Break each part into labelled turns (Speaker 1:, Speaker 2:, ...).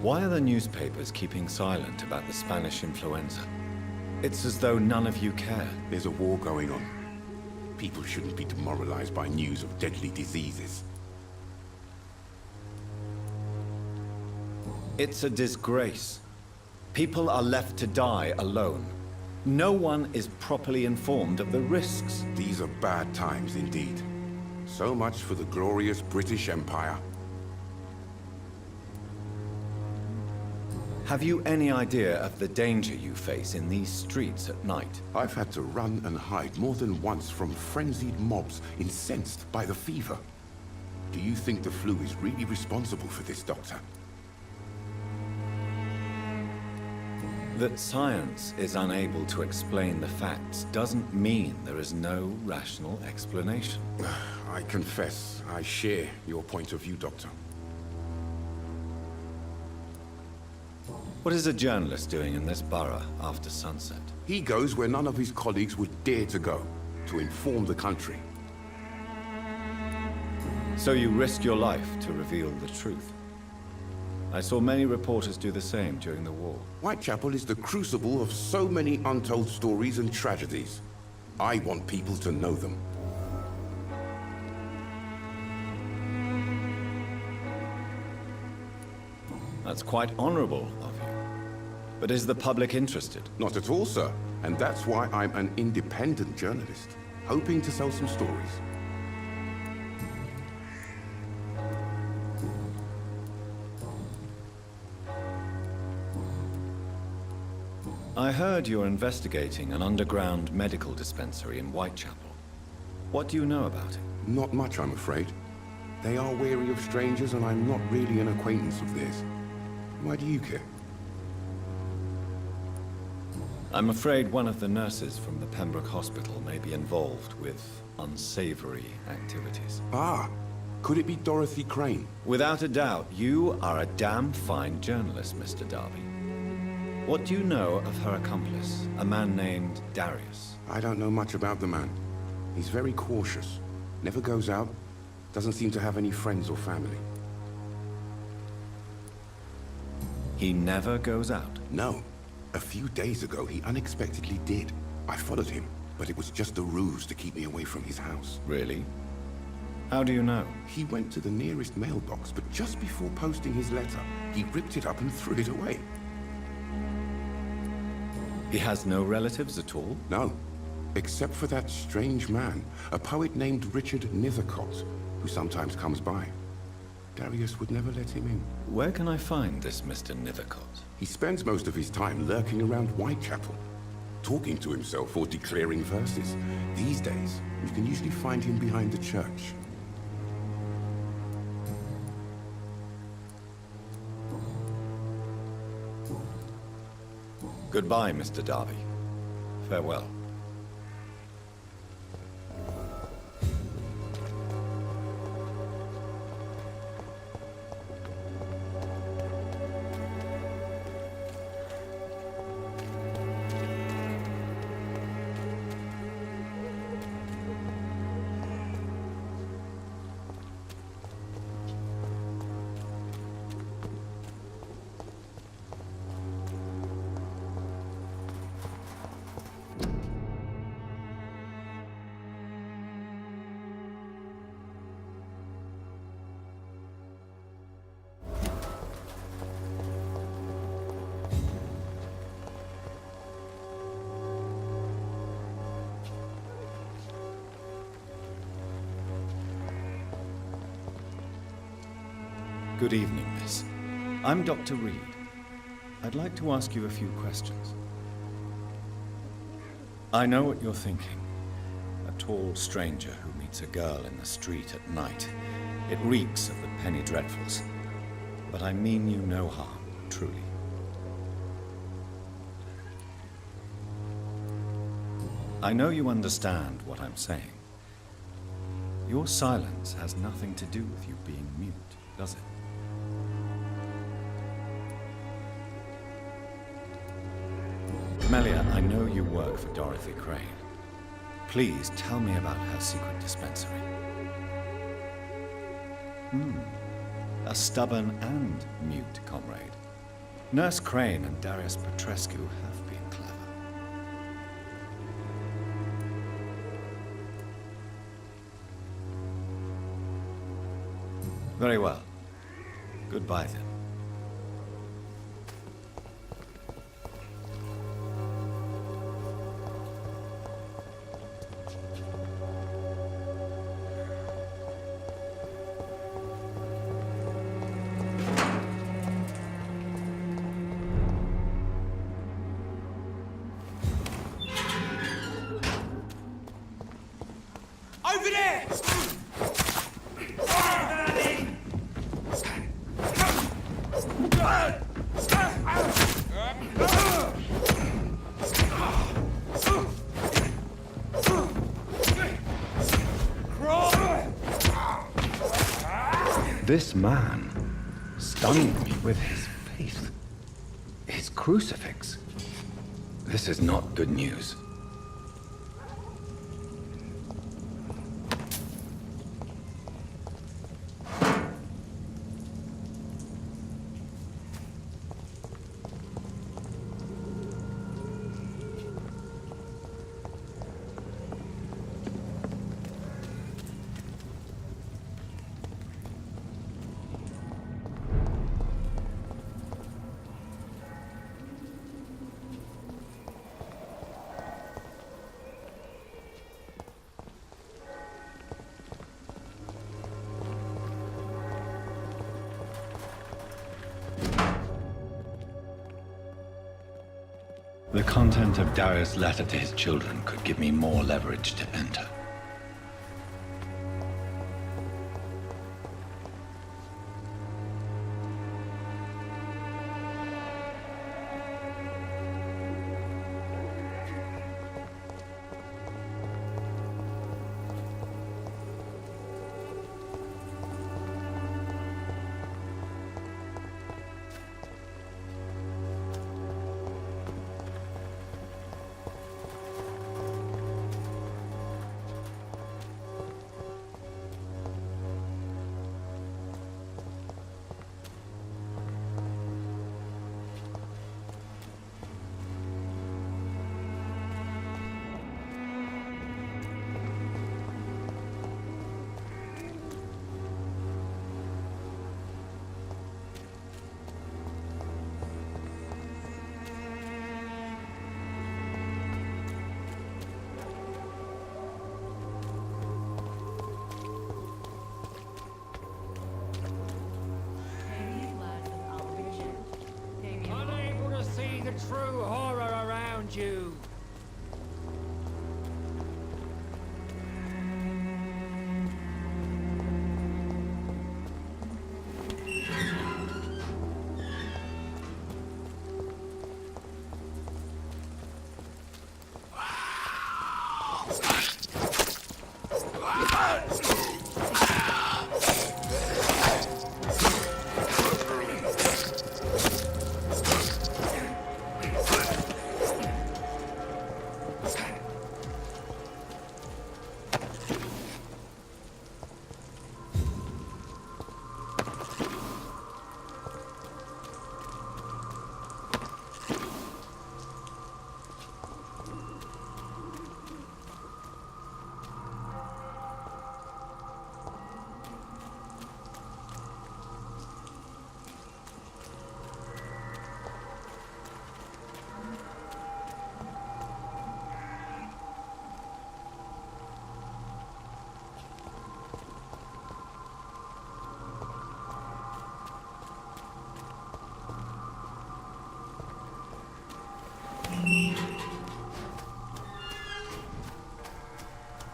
Speaker 1: Why are the newspapers keeping silent about the Spanish influenza? It's as though none of you care.
Speaker 2: There's a war going on. People shouldn't be demoralized by news of deadly diseases.
Speaker 1: It's a disgrace. People are left to die alone. No one is properly informed of the risks.
Speaker 2: These are bad times indeed. So much for the glorious British Empire.
Speaker 1: Have you any idea of the danger you face in these streets at night?
Speaker 2: I've had to run and hide more than once from frenzied mobs incensed by the fever. Do you think the flu is really responsible for this, Doctor?
Speaker 1: That science is unable to explain the facts doesn't mean there is no rational explanation.
Speaker 2: I confess, I share your point of view, Doctor.
Speaker 1: What is a journalist doing in this borough after sunset?
Speaker 2: He goes where none of his colleagues would dare to go, to inform the country.
Speaker 1: So you risk your life to reveal the truth. I saw many reporters do the same during the war.
Speaker 2: Whitechapel is the crucible of so many untold stories and tragedies. I want people to know them.
Speaker 1: That's quite honorable of you. But is the public interested?
Speaker 2: Not at all, sir. And that's why I'm an independent journalist, hoping to sell some stories.
Speaker 1: I heard you're investigating an underground medical dispensary in Whitechapel. What do you know about it?
Speaker 2: Not much, I'm afraid. They are wary of strangers, and I'm not really an acquaintance of theirs. Why do you care?
Speaker 1: I'm afraid one of the nurses from the Pembroke Hospital may be involved with unsavory activities.
Speaker 2: Ah, could it be Dorothy Crane?
Speaker 1: Without a doubt, you are a damn fine journalist, Mr. Darby. What do you know of her accomplice, a man named Darius?
Speaker 2: I don't know much about the man. He's very cautious. Never goes out. Doesn't seem to have any friends or family.
Speaker 1: He never goes out?
Speaker 2: No. A few days ago, he unexpectedly did. I followed him, but it was just a ruse to keep me away from his house.
Speaker 1: Really? How do you know?
Speaker 2: He went to the nearest mailbox, but just before posting his letter, he ripped it up and threw it away.
Speaker 1: He has no relatives at all?
Speaker 2: No. Except for that strange man, a poet named Richard Nithercott, who sometimes comes by. Darius would never let him in.
Speaker 1: Where can I find this Mr. Nithercott?
Speaker 2: He spends most of his time lurking around Whitechapel, talking to himself or declaring verses. These days, you can usually find him behind the church.
Speaker 1: Goodbye, Mr. Darby. Farewell. Good evening, miss. I'm Dr. Reid. I'd like to ask you a few questions. I know what you're thinking. A tall stranger who meets a girl in the street at night. It reeks of the penny dreadfuls. But I mean you no harm, truly. I know you understand what I'm saying. Your silence has nothing to do with you being mute, does it? Melia, I know you work for Dorothy Crane. Please tell me about her secret dispensary. A stubborn and mute comrade. Nurse Crane and Darius Petrescu have been clever. Very well. Goodbye, then.
Speaker 3: Over there!
Speaker 1: This man stunned me with his faith. His crucifix. This is not good news. The content of Darius' letter to his children could give me more leverage to enter.
Speaker 3: Unable to see the true horror around you.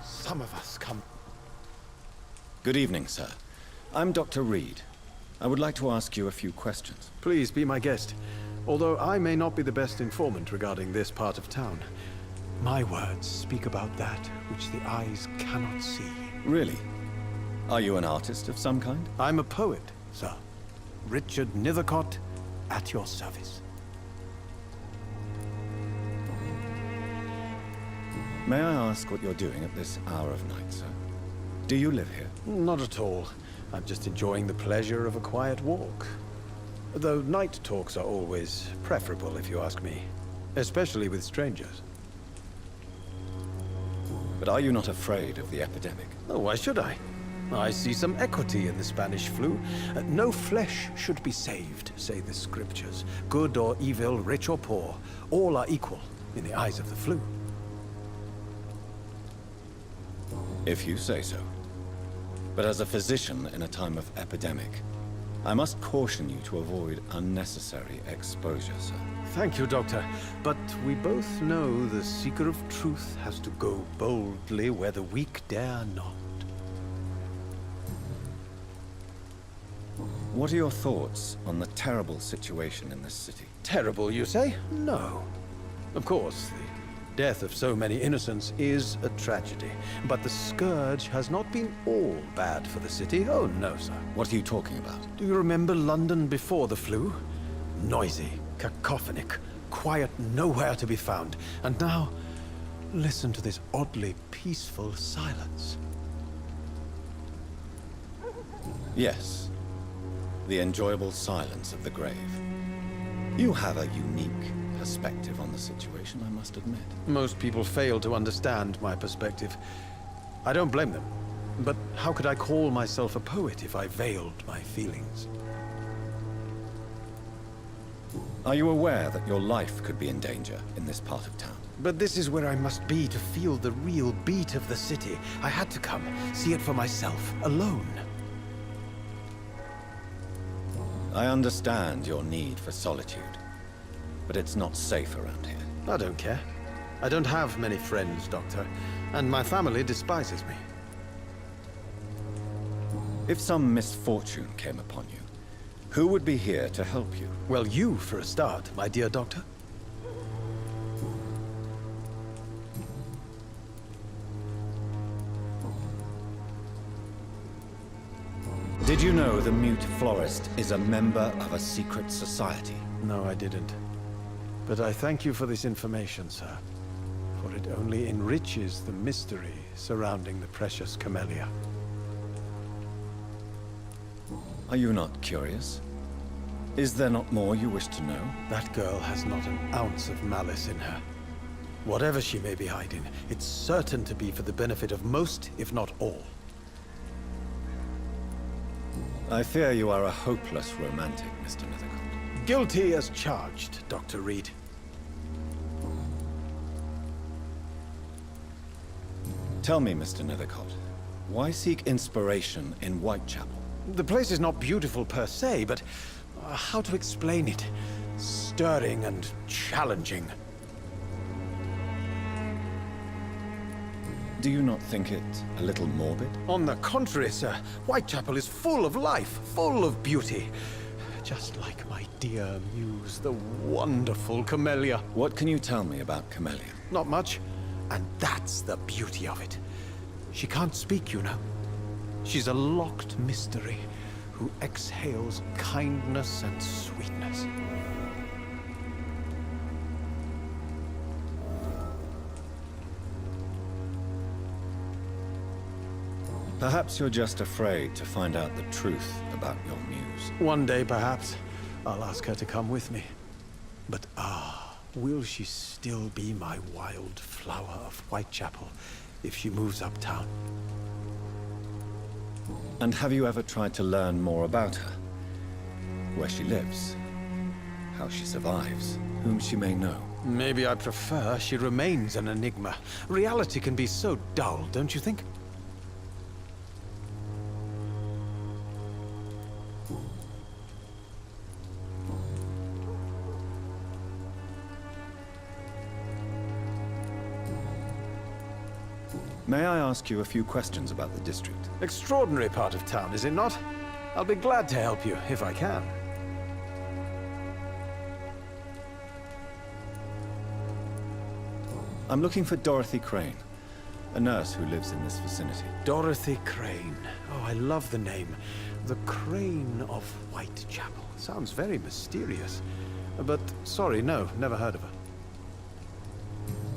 Speaker 4: Some of us come...
Speaker 1: Good evening, sir. I'm Dr. Reid. I would like to ask you a few questions.
Speaker 4: Please be my guest. Although I may not be the best informant regarding this part of town, my words speak about that which the eyes cannot see.
Speaker 1: Really? Are you an artist of some kind?
Speaker 4: I'm a poet, sir. Richard Nethercott, at your service.
Speaker 1: May I ask what you're doing at this hour of night, sir? Do you live here?
Speaker 4: Not at all. I'm just enjoying the pleasure of a quiet walk. Though night talks are always preferable, if you ask me. Especially with strangers.
Speaker 1: But are you not afraid of the epidemic?
Speaker 4: Oh, why should I? I see some equity in the Spanish flu. No flesh should be saved, say the scriptures. Good or evil, rich or poor, all are equal in the eyes of the flu.
Speaker 1: If you say so. But as a physician in a time of epidemic, I must caution you to avoid unnecessary exposure, sir.
Speaker 4: Thank you, Doctor. But we both know the seeker of truth has to go boldly where the weak dare not.
Speaker 1: What are your thoughts on the terrible situation in this city?
Speaker 4: Terrible, you say? No. Of course, the death of so many innocents is a tragedy. But the scourge has not been all bad for the city. Oh, no, sir.
Speaker 1: What are you talking about?
Speaker 4: Do you remember London before the flu? Noisy, cacophonic, quiet nowhere to be found. And now, listen to this oddly peaceful silence.
Speaker 1: Yes. The enjoyable silence of the grave. You have a unique perspective on the situation, I must admit.
Speaker 4: Most people fail to understand my perspective. I don't blame them. But how could I call myself a poet if I veiled my feelings?
Speaker 1: Are you aware that your life could be in danger in this part of town?
Speaker 4: But this is where I must be to feel the real beat of the city. I had to come, see it for myself, alone.
Speaker 1: I understand your need for solitude, but it's not safe around here.
Speaker 4: I don't care. I don't have many friends, Doctor, and my family despises me.
Speaker 1: If some misfortune came upon you, who would be here to help you?
Speaker 4: Well, you, for a start, my dear Doctor.
Speaker 1: Did you know the Mute Florist is a member of a secret society?
Speaker 4: No, I didn't. But I thank you for this information, sir. For it only enriches the mystery surrounding the precious camellia.
Speaker 1: Are you not curious? Is there not more you wish to know?
Speaker 4: That girl has not an ounce of malice in her. Whatever she may be hiding, it's certain to be for the benefit of most, if not all.
Speaker 1: I fear you are a hopeless romantic, Mr. Nethercott.
Speaker 4: Guilty as charged, Dr. Reid.
Speaker 1: Tell me, Mr. Nethercott, why seek inspiration in Whitechapel?
Speaker 4: The place is not beautiful per se, but how to explain it? Stirring and challenging.
Speaker 1: Do you not think it a little morbid?
Speaker 4: On the contrary, sir. Whitechapel is full of life, full of beauty. Just like my dear muse, the wonderful Camellia.
Speaker 1: What can you tell me about Camellia?
Speaker 4: Not much. And that's the beauty of it. She can't speak, you know. She's a locked mystery who exhales kindness and sweetness.
Speaker 1: Perhaps you're just afraid to find out the truth about your muse.
Speaker 4: One day, perhaps, I'll ask her to come with me. But will she still be my wild flower of Whitechapel if she moves uptown?
Speaker 1: And have you ever tried to learn more about her? Where she lives? How she survives? Whom she may know?
Speaker 4: Maybe I prefer she remains an enigma. Reality can be so dull, don't you think?
Speaker 1: May I ask you a few questions about the district?
Speaker 4: Extraordinary part of town, is it not? I'll be glad to help you, if I can.
Speaker 1: I'm looking for Dorothy Crane, a nurse who lives in this vicinity.
Speaker 4: Dorothy Crane. Oh, I love the name. The Crane of Whitechapel. Sounds very mysterious. But, sorry, no, never heard of her.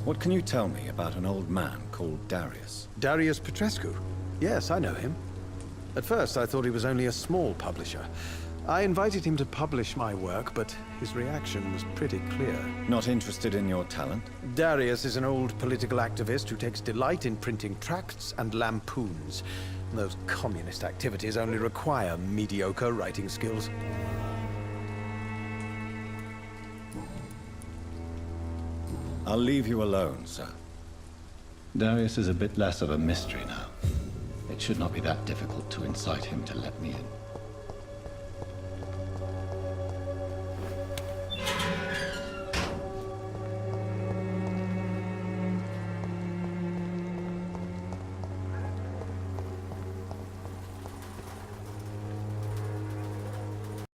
Speaker 1: What can you tell me about an old man called Darius?
Speaker 4: Darius Petrescu? Yes, I know him. At first, I thought he was only a small publisher. I invited him to publish my work, but his reaction was pretty clear.
Speaker 1: Not interested in your talent?
Speaker 4: Darius is an old political activist who takes delight in printing tracts and lampoons. Those communist activities only require mediocre writing skills.
Speaker 1: I'll leave you alone, sir.
Speaker 5: Darius is a bit less of a mystery now. It should not be that difficult to incite him to let me in.